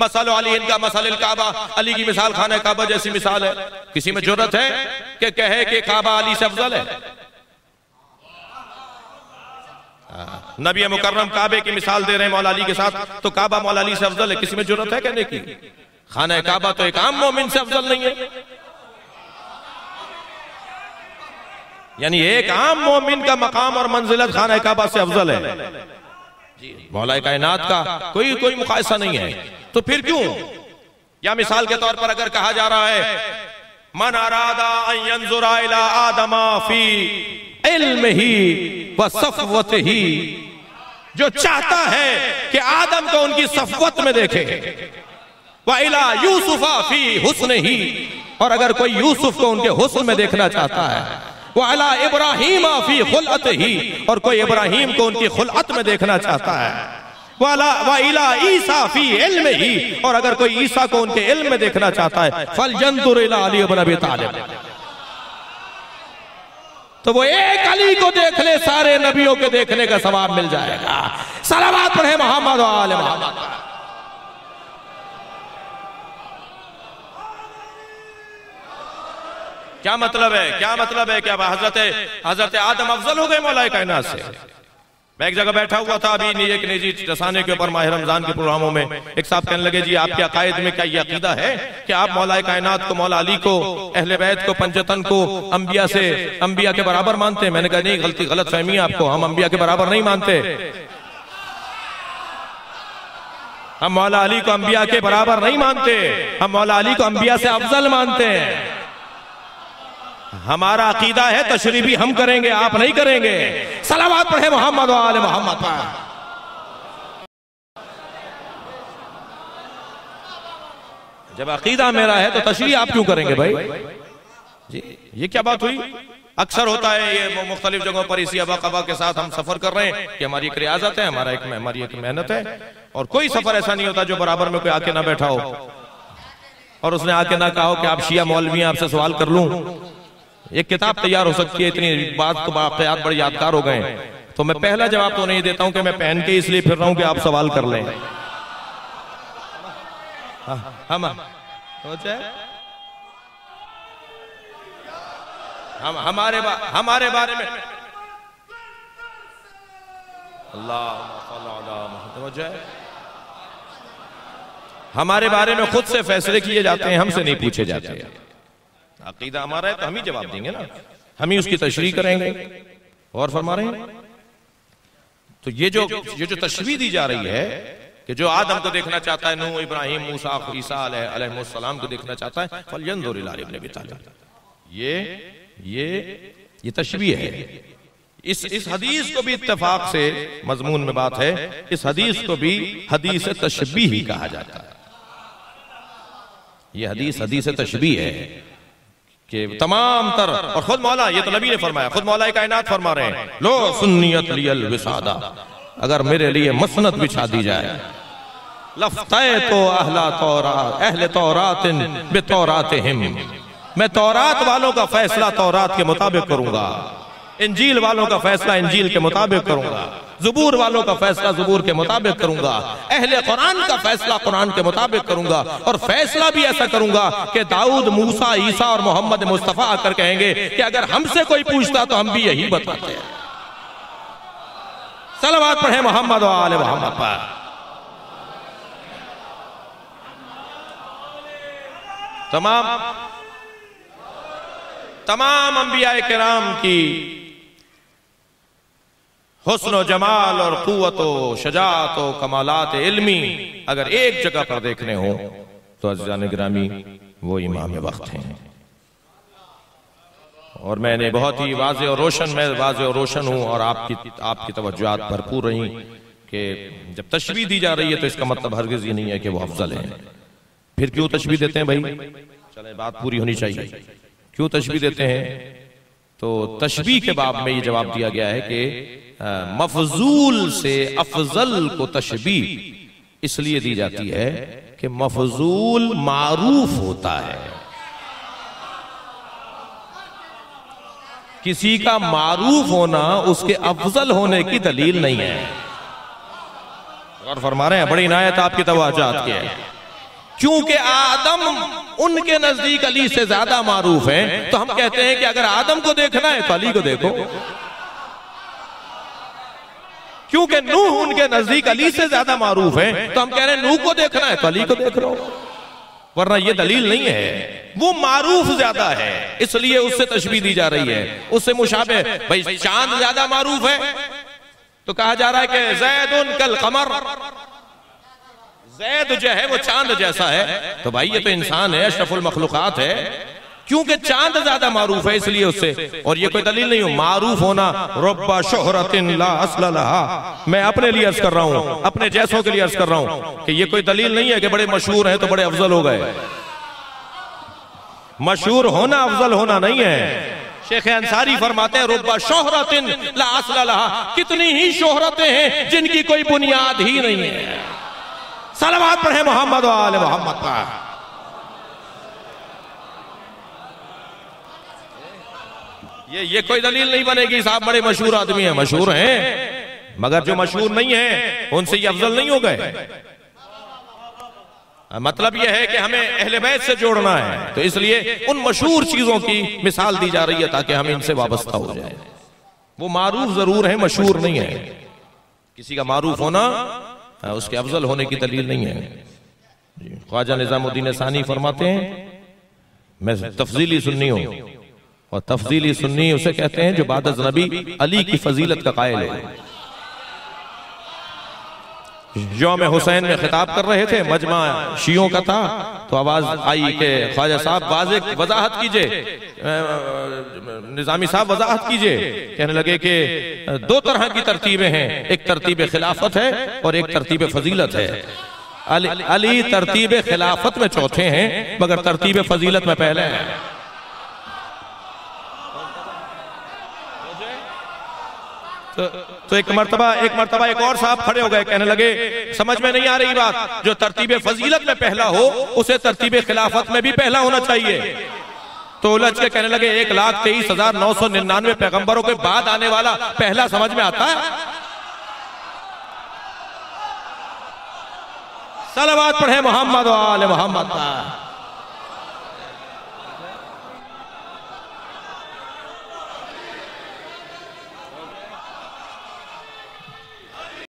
मसालो अली इनका मसालिल काबा, अली की मिसाल खाना काबा जैसी मिसाल है। किसी में जुर्रत है कि कहे कि काबा अली से अफजल है? नबी मुकर्रम काबे की मिसाल दे रहे हैं मौला अली के साथ, तो काबा मौला अली से अफजल है? किसी में जुर्रत है कहने की? खाना काबा तो एक आम मोमिन से अफजल नहीं है। यानी एक आम मोमिन का मकाम और मंजिलत खाना काबा से अफजल है। मौला कायनात का कोई मुकायसा नहीं है। तो फिर क्यों? या मिसाल के तौर पर अगर कहा जा रहा है मन अरादा अन यंजुरा इला आदमा फी इल्मिही व सफ़वतिही, जो चाहता है कि आदम को उनकी सफ़वत में देखे, व इला यूसुफा फी हुस्निही, और अगर कोई यूसुफ को उनके हुस्न में देखना चाहता है, व अला इब्राहीम फी खुलअतिही, और कोई इब्राहीम को उनकी खुलअत में देखना चाहता है, व इला ईसा फी इल्मिही, और अगर कोई ईसा को उनके इल्म में देखना चाहता है, फलयंजुर इला अली इब्न अबी तालिब, तो वो एक अली को देख ले, सारे नबियों के देखने का सवाब मिल जाएगा। सलावत पढ़े मोहम्मद व आले मोहम्मद। क्या मतलब है? क्या मतलब है? क्या हजरत आदम अफजल हो गए मौला कायनात से? मैं एक जगह बैठा हुआ था अभी एक निजी रसाने के ऊपर माह रमजान के प्रोग्रामों में, एक साहब कहने लगे जी आपके अकायद में क्या ये अकीदा है कि आप मौला कायनात को, मौला अली को, अहले बैत को, पंजतन को अंबिया के बराबर मानते हैं? मैंने कहा नहीं, गलत फहमी है आपको, हम अंबिया के बराबर नहीं मानते। हम मौला अली को अंबिया के बराबर नहीं मानते, हम मौला अली को अंबिया से अफजल मानते हैं। हमारा अकीदा है तशरीह भी हम करेंगे, आप नहीं करेंगे। सलावत पढ़े मोहम्मद व आले मोहम्मद पर। जब अकीदा मेरा है तो तशरीह आप क्यों करेंगे भाई जी? ये क्या बात हुई? अक्सर होता है ये मुख्तलिफ जगहों पर, इसी अबा के साथ हम सफर कर रहे हैं कि हमारी एक रियाजत है, हमारी एक मेहनत है, और कोई सफर ऐसा नहीं होता जो बराबर में कोई आके ना बैठा हो और उसने आके ना कहा हो कि आप शिया मौलवी, आपसे सवाल कर लूं। एक किताब तैयार हो सकती है, इतनी बात तो वाक़यात बड़े यादगार हो गए। तो मैं पहला जवाब तो नहीं देता हूं कि मैं पहन के इसलिए फिर रहा हूं कि आप सवाल कर लें। हमारे बारे में हमारे बारे में खुद से फैसले किए जाते हैं, हमसे नहीं पूछे जाते हैं। अकीदा हमारा है तो हम ही जवाब देंगे ना, हम ही उसकी तशरीह करेंगे। और फरमा रहे हैं तो ये जो तशरीह दी जा रही है कि जो आदम को देखना चाहता है, नूह, इब्राहिम, मूसा, ईसा अलैहिस्सलाम को देखना चाहता है, फलयंजुर इला इब्न अबी तालिब, ये तशरीह है। इस हदीस को भी इत्तेफाक से मजमून में बात है, इस हदीस को भी हदीस तशबीह ही कहा जाता है। ये हदीस तशबीह है कि तमाम तर, और खुद मौला, ये तो नबी ने फरमाया, खुद मौला कायनात फरमा रहे हैं, लो सुन्नियत लियल विसादा, अगर मेरे लिए मसनद बिछा दी जाए, लफ्तै तो अहले तौरातिन बितौरातिहिम, मैं तौरात वालों का फैसला तौरात के मुताबिक करूंगा, इंजील वालों का फैसला इंजील के मुताबिक करूंगा, ज़ुबूर वालों का फैसला ज़ुबूर के मुताबिक करूंगा, अहले कुरान का फैसला कुरान के मुताबिक करूंगा, और फैसला भी ऐसा करूंगा कि दाऊद, मूसा, ईसा और मोहम्मद मुस्तफा आकर कहेंगे कि अगर हमसे कोई पूछता तो हम भी यही बताते हैं। सलावत पढ़े मोहम्मद व आले मोहम्मद पर। तमाम अंबिया किराम की हुस्न व जमाल और कुव्वत व शजाअत व कमालात इल्मी अगर एक जगह पर देखने हो तो अज़ीज़ान गिरामी वो इमाम वक्त हैं। और मैंने बहुत ही वाज़े और रोशन हूँ, और आपकी तवज्जुआत भरपूर रही कि जब तशबीह दी जा रही है तो इसका मतलब हरगिज़ ये नहीं है कि वो अफजल है। फिर क्यों तशबीह देते हैं भाई? चले बात पूरी होनी चाहिए। क्यों तशबीह देते हैं? तो तशबीह के बाब में ये जवाब दिया गया है कि मफजूल से अफजल को तशबीह इसलिए दी जाती है कि मफजूल मारूफ होता है। किसी का मारूफ होना उसके अफजल होने की दलील नहीं है। और फरमा रहे हैं, बड़ी इनायत आपकी तवज्जुआत की है। क्योंकि आदम उनके नजदीक अली से ज्यादा मारूफ है, तो हम कहते हैं कि अगर आदम को देखना है तो अली को देखो। क्योंकि नूह उनके नजदीक अली से ज्यादा मारूफ है, तो हम कह रहे हैं नूह को देखना है तो अली को देख लो। वरना ये दलील नहीं है, वो मारूफ ज्यादा है इसलिए उससे तशबीह दी जा रही है, उससे मुशाबे। भाई चांद ज्यादा मारूफ है तो कहा जा रहा है कि ज़ैदुन कल कमर, ज़ैद जो है वो चांद जैसा है। तो भाई ये तो इंसान है, अशरफुल मखलूकात है, क्योंकि चांद ज्यादा मारूफ है इसलिए उससे। और ये कोई दलील नहीं हो मारूफ होना। रब्बा शोहरतिन ला अस्ल लहा, मैं अपने लिए अर्ज कर रहा हूं, अपने जैसों के लिए अर्ज कर रहा हूं कि ये कोई दलील नहीं है कि बड़े मशहूर हैं तो बड़े अफजल हो गए। मशहूर होना अफजल होना नहीं है। शेख अंसारी फरमाते हैं रब्बा शोहरतिन ला अस्ल लहा, कितनी ही शोहरतें हैं जिनकी कोई बुनियाद ही नहीं है। सलावत पढ़े मोहम्मद व आले मोहम्मद का। ये कोई दलील नहीं बनेगी साहब बड़े मशहूर आदमी हैं, मशहूर हैं मगर जो मशहूर नहीं है उनसे ये अफजल नहीं हो गए। मतलब यह है कि हमें अहले बैत से जोड़ना है, तो इसलिए उन मशहूर चीजों की मिसाल दी जा रही है ताकि हम इनसे वाबस्ता हो जाए। वो मारूफ जरूर है, मशहूर नहीं है। किसी का मारूफ होना उसके अफजल होने की दलील नहीं है। ख्वाजा निजामुद्दीन सानी फरमाते हैं मैं तफजीली सुन्नी हूं, और तफजीली सुन्नी उसे कहते हैं जो बाद नबी अली की फजीलत का कायल है। यौम हुसैन में खिताब कर रहे थे, मजमा शियों का था, तो आवाज आई कि ख्वाजा साहब वाज़ेह वजाहत कीजिए, निजामी साहब वजाहत कीजिए। कहने लगे कि दो तरह की तरतीबें हैं, एक तरतीब खिलाफत है और एक तरतीब फजीलत है। अली तरतीब खिलाफत में चौथे हैं मगर तरतीब फजीलत में पहले हैं। तो एक मर्तबा एक और साहब खड़े हो गए, कहने लगे समझ में नहीं आ रही बात, जो तरतीब फजीलत में पहला हो उसे तरतीब खिलाफत में भी पहला होना चाहिए। तो उलझ के कहने लगे 1,23,999 पैगंबरों के बाद आने वाला पहला समझ में आता है? सलावत पढ़े मोहम्मद व आले मोहम्मद।